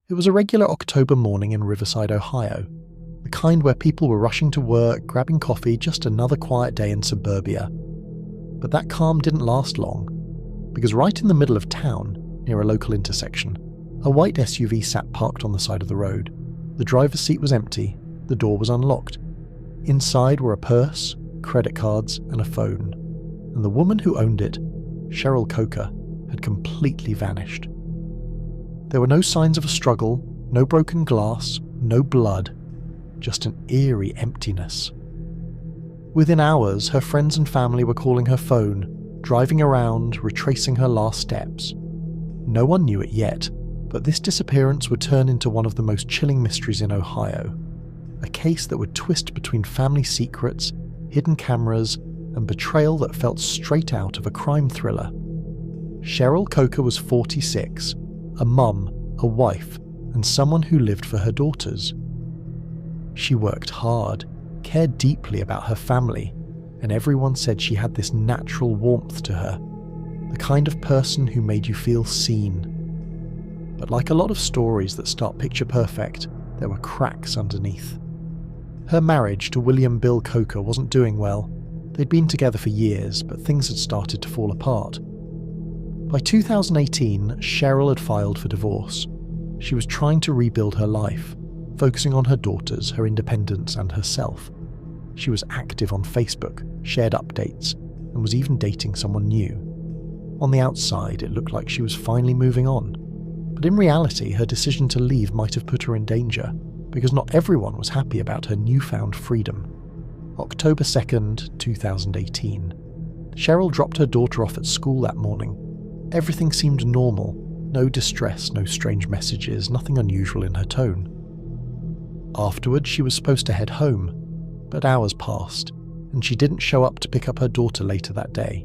It was a regular October morning in Riverside, Ohio, the kind where people were rushing to work, grabbing coffee, just another quiet day in suburbia. But that calm didn't last long, because right in the middle of town, near a local intersection, a white SUV sat parked on the side of the road. The driver's seat was empty, the door was unlocked. Inside were a purse, credit cards, and a phone. And the woman who owned it, Cheryl Coker, had completely vanished. There were no signs of a struggle, no broken glass, no blood, just an eerie emptiness. Within hours, her friends and family were calling her phone, driving around, retracing her last steps. No one knew it yet, but this disappearance would turn into one of the most chilling mysteries in Ohio. A case that would twist between family secrets, hidden cameras, and betrayal that felt straight out of a crime thriller. Cheryl Coker was 46, a mum, a wife, and someone who lived for her daughters. She worked hard, cared deeply about her family, and everyone said she had this natural warmth to her, the kind of person who made you feel seen. But like a lot of stories that start picture perfect, there were cracks underneath. Her marriage to William Bill Coker wasn't doing well. They'd been together for years, but things had started to fall apart. By 2018, Cheryl had filed for divorce. She was trying to rebuild her life, focusing on her daughters, her independence, and herself. She was active on Facebook, shared updates, and was even dating someone new. On the outside, it looked like she was finally moving on. But in reality, her decision to leave might have put her in danger, because not everyone was happy about her newfound freedom. October 2nd, 2018. Cheryl dropped her daughter off at school that morning. Everything seemed normal. No distress, no strange messages, nothing unusual in her tone. Afterwards, she was supposed to head home, but hours passed, and she didn't show up to pick up her daughter later that day.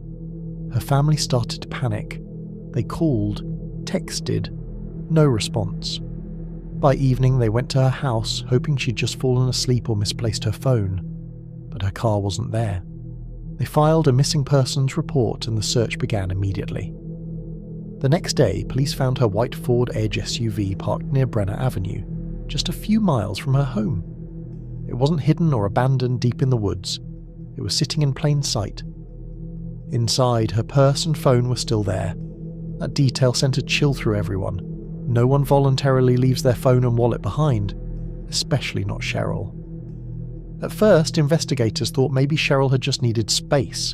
Her family started to panic. They called, texted, no response. By evening, they went to her house, hoping she'd just fallen asleep or misplaced her phone, but her car wasn't there. They filed a missing persons report and the search began immediately. The next day, police found her white Ford Edge SUV parked near Brenner Avenue, just a few miles from her home. It wasn't hidden or abandoned deep in the woods. It was sitting in plain sight. Inside, her purse and phone were still there. That detail sent a chill through everyone. No one voluntarily leaves their phone and wallet behind, especially not Cheryl. At first, investigators thought maybe Cheryl had just needed space,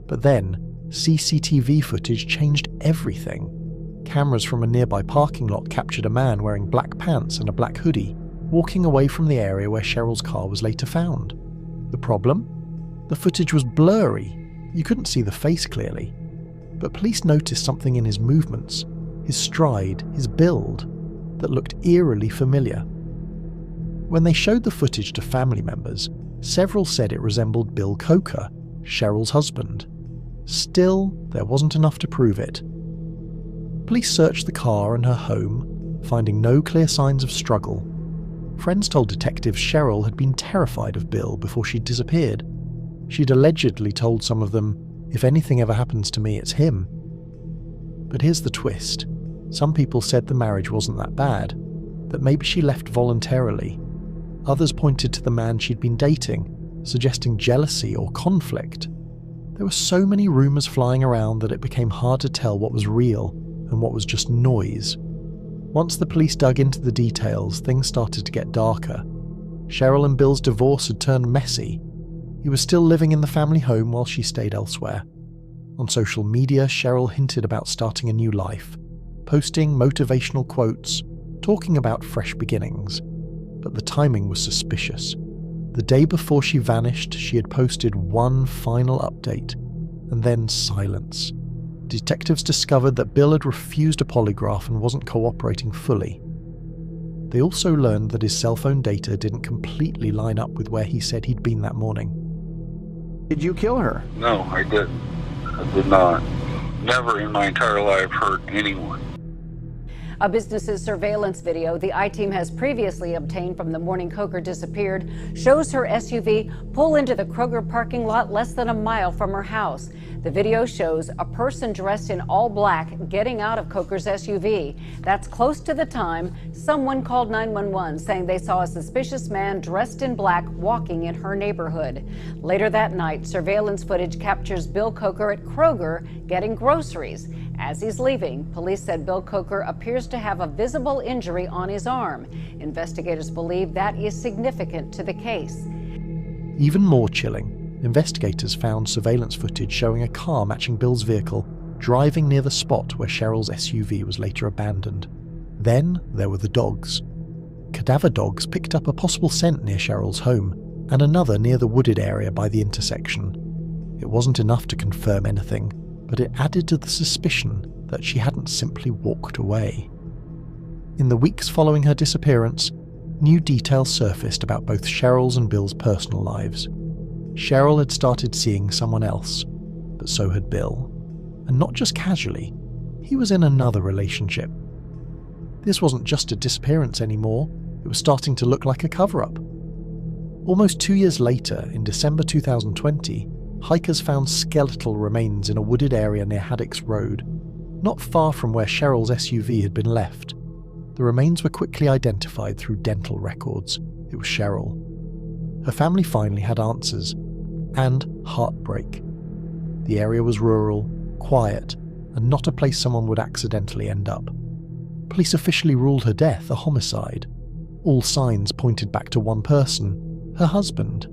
but then CCTV footage changed everything. Cameras from a nearby parking lot captured a man wearing black pants and a black hoodie, walking away from the area where Cheryl's car was later found. The problem? The footage was blurry. You couldn't see the face clearly. But police noticed something in his movements, his stride, his build, that looked eerily familiar. When they showed the footage to family members, several said it resembled Bill Coker, Cheryl's husband. Still, there wasn't enough to prove it. Police searched the car and her home, finding no clear signs of struggle. Friends told detectives Cheryl had been terrified of Bill before she'd disappeared. She'd allegedly told some of them, "If anything ever happens to me, it's him." But here's the twist. Some people said the marriage wasn't that bad, that maybe she left voluntarily. Others pointed to the man she'd been dating, suggesting jealousy or conflict. There were so many rumours flying around that it became hard to tell what was real and what was just noise. Once the police dug into the details, things started to get darker. Cheryl and Bill's divorce had turned messy. He was still living in the family home while she stayed elsewhere. On social media, Cheryl hinted about starting a new life, posting motivational quotes, talking about fresh beginnings. But the timing was suspicious. The day before she vanished, she had posted one final update, and then silence. Detectives discovered that Bill had refused a polygraph and wasn't cooperating fully. They also learned that his cell phone data didn't completely line up with where he said he'd been that morning. Did you kill her? No, I didn't. I did not. Never in my entire life hurt anyone. A business's surveillance video the I-Team has previously obtained from the morning Coker disappeared shows her SUV pull into the Kroger parking lot less than a mile from her house. The video shows a person dressed in all black getting out of Coker's SUV. That's close to the time someone called 911 saying they saw a suspicious man dressed in black walking in her neighborhood. Later that night, surveillance footage captures Bill Coker at Kroger getting groceries. As he's leaving, police said Bill Coker appears to have a visible injury on his arm. Investigators believe that is significant to the case. Even more chilling, investigators found surveillance footage showing a car matching Bill's vehicle driving near the spot where Cheryl's SUV was later abandoned. Then there were the dogs. Cadaver dogs picked up a possible scent near Cheryl's home and another near the wooded area by the intersection. It wasn't enough to confirm anything, but it added to the suspicion that she hadn't simply walked away. In the weeks following her disappearance, new details surfaced about both Cheryl's and Bill's personal lives. Cheryl had started seeing someone else, but so had Bill. And not just casually, he was in another relationship. This wasn't just a disappearance anymore, it was starting to look like a cover-up. Almost 2 years later, in December 2020, hikers found skeletal remains in a wooded area near Haddocks Road, not far from where Cheryl's SUV had been left. The remains were quickly identified through dental records. It was Cheryl. Her family finally had answers, and heartbreak. The area was rural, quiet, and not a place someone would accidentally end up. Police officially ruled her death a homicide. All signs pointed back to one person, her husband.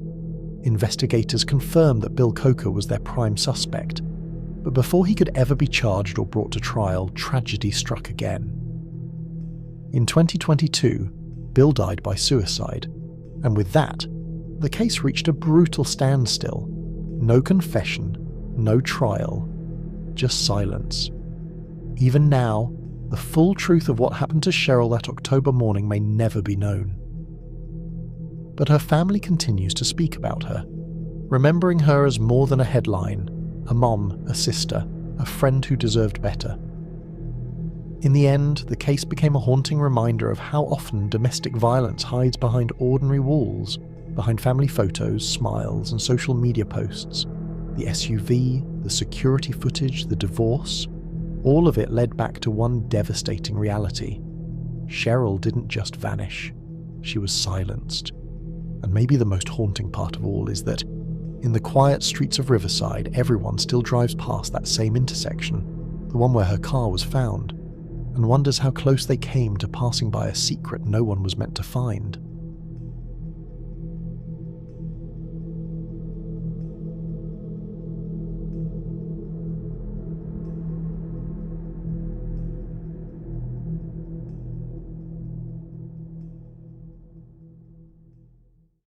Investigators confirmed that Bill Coker was their prime suspect, but before he could ever be charged or brought to trial, tragedy struck again. In 2022, Bill died by suicide, and with that, the case reached a brutal standstill. No confession, no trial, just silence. Even now, the full truth of what happened to Cheryl that October morning may never be known. But her family continues to speak about her, remembering her as more than a headline, a mom, a sister, a friend who deserved better. In the end, the case became a haunting reminder of how often domestic violence hides behind ordinary walls, behind family photos, smiles, and social media posts. The SUV, the security footage, the divorce, all of it led back to one devastating reality. Cheryl didn't just vanish, she was silenced. And maybe the most haunting part of all is that, in the quiet streets of Riverside, everyone still drives past that same intersection, the one where her car was found, and wonders how close they came to passing by a secret no one was meant to find.